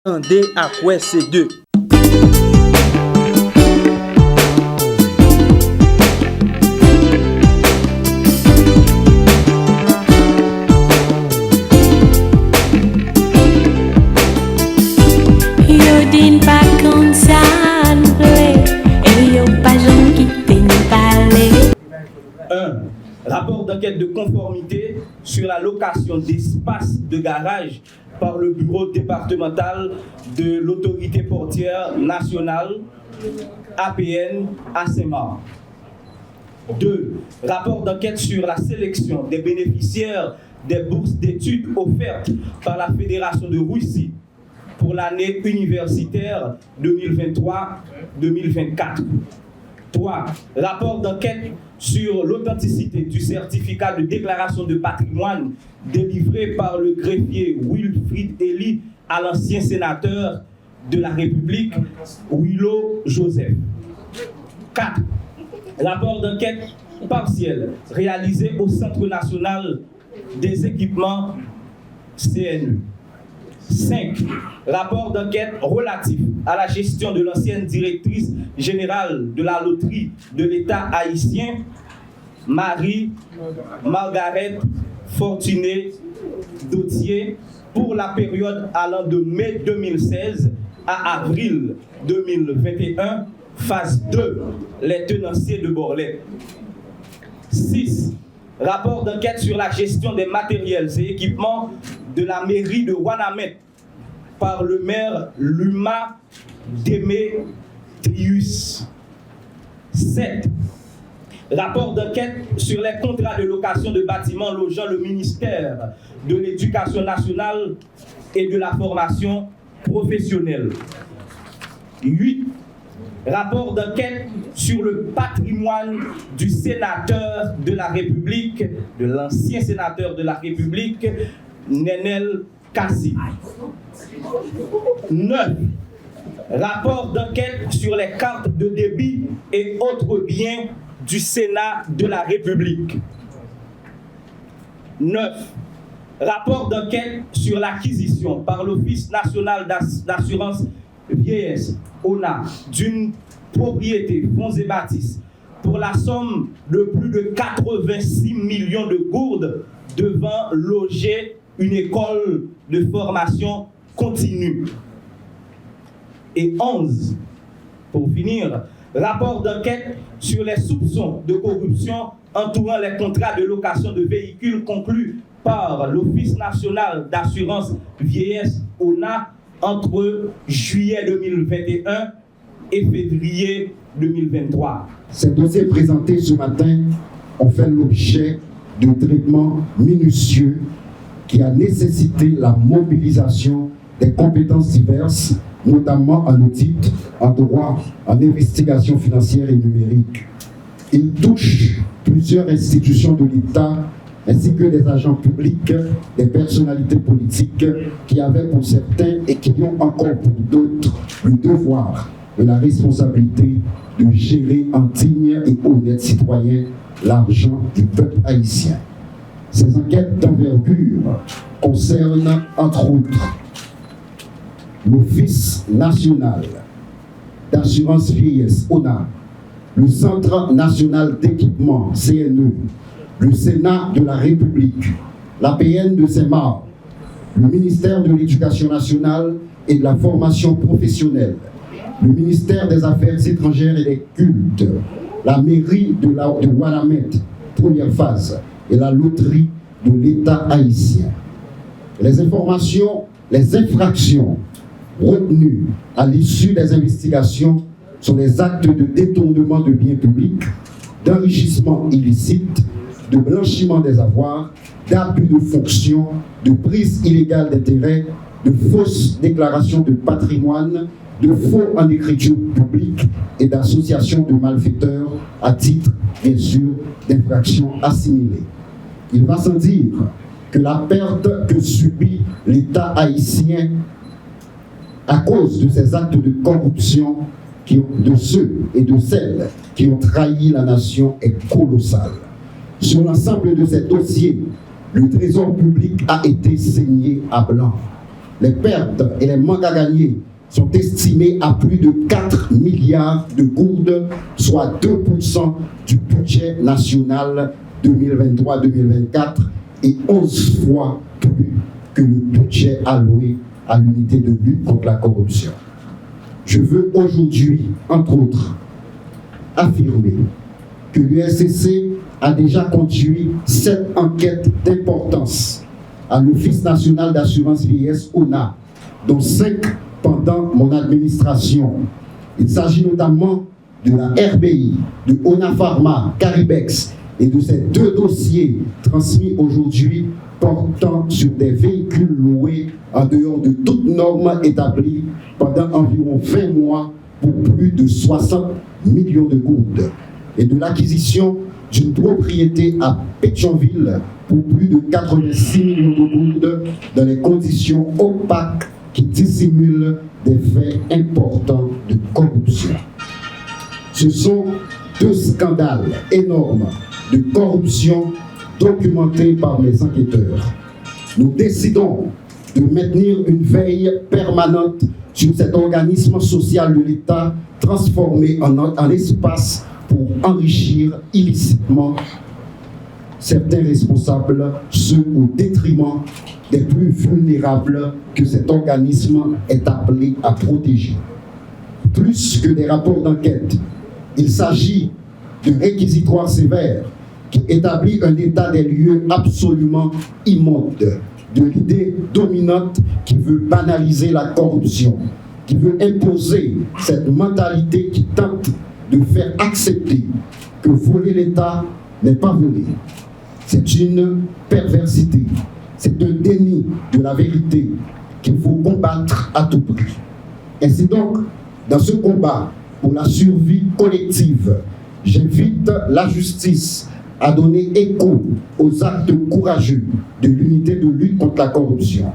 Andé à quoi c'est deux. Rapport d'enquête de conformité sur la location d'espaces de garage par le bureau départemental de l'autorité portière nationale APN à Saint-Marc. 2. Rapport d'enquête sur la sélection des bénéficiaires des bourses d'études offertes par la Fédération de Russie pour l'année universitaire 2023-2024. 3. Rapport d'enquête sur l'authenticité du certificat de déclaration de patrimoine délivré par le greffier Wilfrid Elie à l'ancien sénateur de la République, Willow Joseph. 4. Rapport d'enquête partiel réalisé au Centre national des équipements CNE. 5. Rapport d'enquête relatif à la gestion de l'ancienne directrice générale de la loterie de l'État haïtien, Marie-Margaret Fortuné Dautier, pour la période allant de mai 2016 à avril 2021, phase 2, les tenanciers de Borlée. 6. Rapport d'enquête sur la gestion des matériels et équipements de la mairie de Ouanamètre par le maire Luma Démétrius. 7. Rapport d'enquête sur les contrats de location de bâtiments logeant le ministère de l'Éducation nationale et de la formation professionnelle. 8. Rapport d'enquête sur le patrimoine du sénateur de la République, de l'ancien sénateur de la République, Nenel Kassi. 9. Rapport d'enquête sur les cartes de débit et autres biens du Sénat de la République. 9. Rapport d'enquête sur l'acquisition par l'Office national d'assurance vieillesse, ONA, d'une propriété fonds et bâtisses pour la somme de plus de 86 millions de gourdes devant loger une école de formation continue. Et 11, pour finir, rapport d'enquête sur les soupçons de corruption entourant les contrats de location de véhicules conclus par l'Office national d'assurance vieillesse, ONA, entre juillet 2021 et février 2023. Ces dossiers présentés ce matin ont fait l'objet de traitements minutieux qui a nécessité la mobilisation des compétences diverses, notamment en audit, en droit, en investigation financière et numérique. Il touche plusieurs institutions de l'État ainsi que des agents publics, des personnalités politiques qui avaient pour certains et qui ont encore pour d'autres le devoir et la responsabilité de gérer en digne et honnête citoyen l'argent du peuple haïtien. Ces enquêtes d'envergure concernent, entre autres, l'Office national d'assurance vieillesse, ONA, le Centre national d'équipement, CNE, le Sénat de la République, l'APN de Saint-Marc, le ministère de l'Éducation nationale et de la formation professionnelle, le ministère des Affaires étrangères et des cultes, la mairie de Ouanamètre, première phase, et la loterie de l'État haïtien. Les informations, les infractions retenues à l'issue des investigations sont des actes de détournement de biens publics, d'enrichissement illicite, de blanchiment des avoirs, d'abus de fonction, de prise illégale d'intérêts, de fausses déclarations de patrimoine, de faux en écriture publique et d'association de malfaiteurs à titre, bien sûr, d'infractions assimilées. Il va sans dire que la perte que subit l'État haïtien à cause de ces actes de corruption de ceux et de celles qui ont trahi la nation est colossale. Sur l'ensemble de ces dossiers, le trésor public a été saigné à blanc. Les pertes et les manques à gagner sont estimés à plus de 4 milliards de gourdes, soit 2% du budget national 2023-2024 et 11 fois plus que le budget alloué à l'unité de lutte contre la corruption. Je veux aujourd'hui, entre autres, affirmer que l'USCC a déjà conduit 7 enquêtes d'importance à l'Office national d'assurance vieillesse ONA, dont 5 pendant mon administration. Il s'agit notamment de la RBI, de ONA Pharma, Caribex et de ces 2 dossiers transmis aujourd'hui portant sur des véhicules loués en dehors de toute norme établie pendant environ 20 mois pour plus de 60 millions de gourdes et de l'acquisition d'une propriété à Pétionville pour plus de 86 millions de gourdes dans les conditions opaques qui dissimulent des faits importants de corruption. Ce sont 2 scandales énormes de corruption documentés par mes enquêteurs. Nous décidons de maintenir une veille permanente sur cet organisme social de l'État transformé en espace pour enrichir illicitement certains responsables, ceux au détriment des plus vulnérables que cet organisme est appelé à protéger. Plus que des rapports d'enquête, il s'agit de réquisitoires sévères qui établit un état des lieux absolument immonde, de l'idée dominante qui veut banaliser la corruption, qui veut imposer cette mentalité qui tente de faire accepter que voler l'État n'est pas voler. C'est une perversité, c'est un déni de la vérité qu'il faut combattre à tout prix. Ainsi donc, dans ce combat pour la survie collective, j'invite la justice à donner écho aux actes courageux de l'unité de lutte contre la corruption.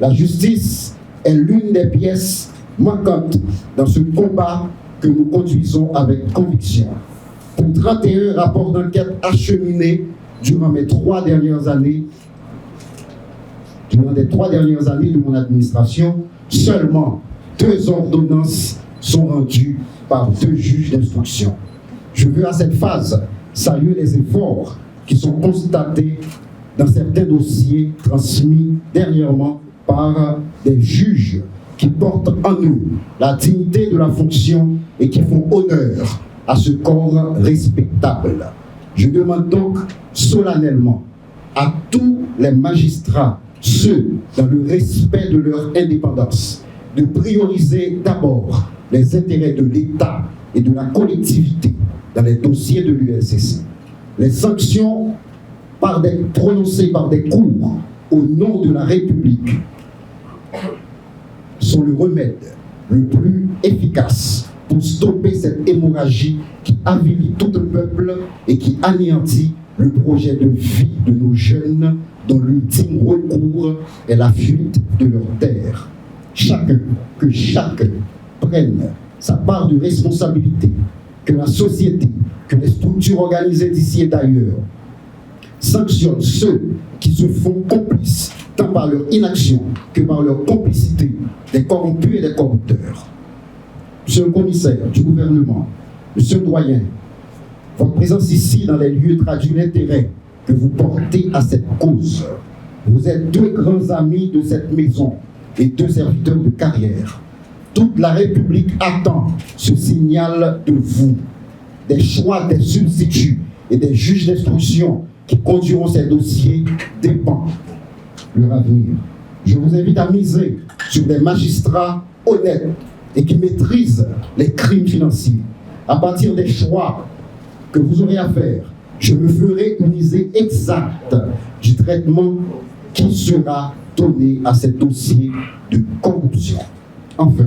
La justice est l'une des pièces manquantes dans ce combat que nous conduisons avec conviction. Pour 31 rapports d'enquête acheminés durant mes 3 dernières années, durant les 3 dernières années de mon administration, seulement 2 ordonnances sont rendues par 2 juges d'instruction. Je veux à cette phase saluer les efforts qui sont constatés dans certains dossiers transmis dernièrement par des juges qui portent en eux la dignité de la fonction et qui font honneur à ce corps respectable. Je demande donc solennellement à tous les magistrats, ceux dans le respect de leur indépendance, de prioriser d'abord les intérêts de l'État et de la collectivité dans les dossiers de l'USCC. Les sanctions prononcées par des cours au nom de la République sont le remède le plus efficace pour stopper cette hémorragie qui avilit tout un peuple et qui anéantit le projet de vie de nos jeunes dont l'ultime recours est la fuite de leur terre. Chacun prenne sa part de responsabilité, que la société, que les structures organisées d'ici et d'ailleurs sanctionnent ceux qui se font complices, tant par leur inaction que par leur complicité, des corrompus et des corrupteurs. Monsieur le commissaire du gouvernement, monsieur le doyen, votre présence ici dans les lieux traduit l'intérêt que vous portez à cette cause. Vous êtes 2 grands amis de cette maison et 2 serviteurs de carrière. Toute la République attend ce signal de vous. Des choix des substituts et des juges d'instruction qui conduiront ces dossiers dépend leur avenir. Je vous invite à miser sur des magistrats honnêtes et qui maîtrisent les crimes financiers. À partir des choix que vous aurez à faire, je me ferai une idée exacte du traitement qui sera donné à ces dossiers de corruption. Enfin,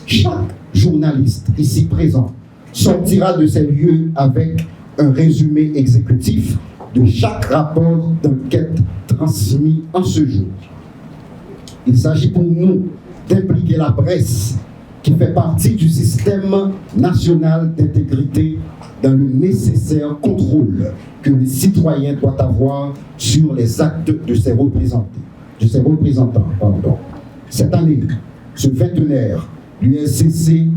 chaque journaliste ici présent sortira de ces lieux avec un résumé exécutif de chaque rapport d'enquête transmis en ce jour. Il s'agit pour nous d'impliquer la presse qui fait partie du système national d'intégrité dans le nécessaire contrôle que le citoyen doit avoir sur les actes de ses représentants. Cette année, ce vingtenaire, l'USCC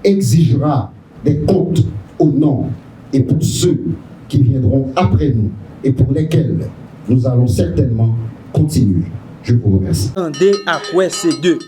exigera des comptes au nom et pour ceux qui viendront après nous et pour lesquels nous allons certainement continuer. Je vous remercie. Andé à quoi c'est deux.